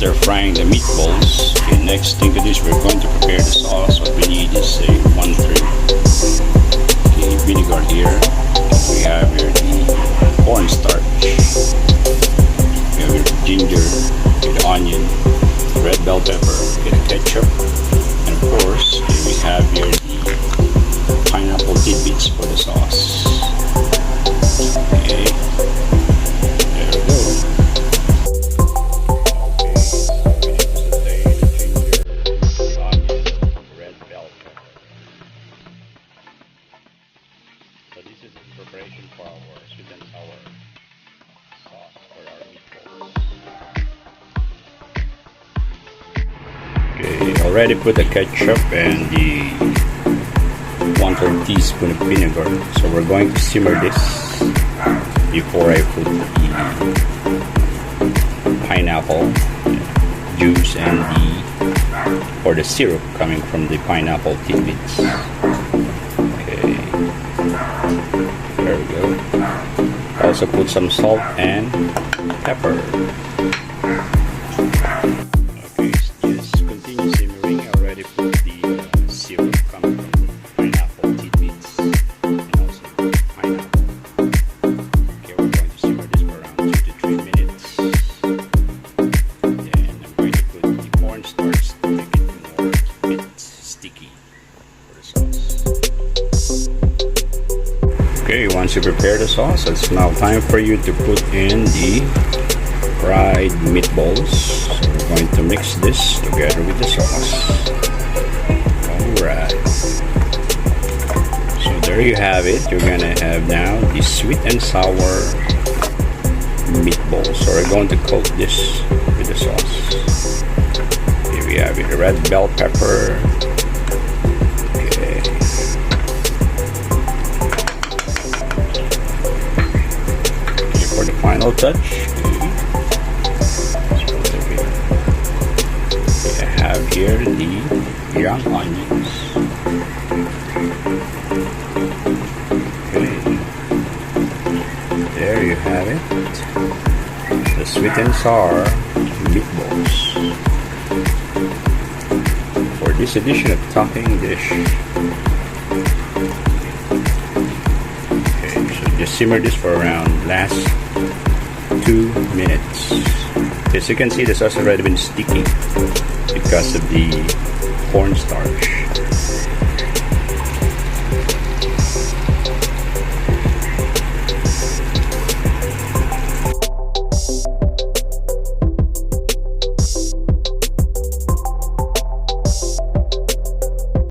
after frying the meatballs, okay, next thing to this, we're going to prepare the sauce. What we need is a 1/3 vinegar here. We have here the cornstarch. We have here the ginger, the onion, red bell pepper, the ketchup, and of course, we have here the pineapple tidbits for the sauce. Okay. So this is the preparation for our sweet and sour sauce for our meatballs. Okay, already put the ketchup and the 1/3 teaspoon of vinegar. So we're going to simmer this before I put the pineapple juice and the syrup coming from the pineapple tidbits. There we go. Also put some salt and pepper. Okay, just continue simmering. I already put the syrup coming from the pineapple tidbits and also pineapple. Okay, we're going to simmer this for around 2 to 3 minutes. Then I'm going to put the cornstarch to make it more a bit sticky for the sauce. Okay, once you prepare the sauce, it's now time for you to put in the fried meatballs. So we're going to mix this together with the sauce. Alright. So there you have it. You're gonna have now the sweet and sour meatballs. So we're going to coat this with the sauce. Here we have it, red bell pepper. Final touch. I have here the young onions. Okay. There you have it. The sweet and sour meatballs. For this edition of topping dish. Okay, so just simmer this for around last 2 minutes. As you can see, the sauce has already been sticky because of the cornstarch.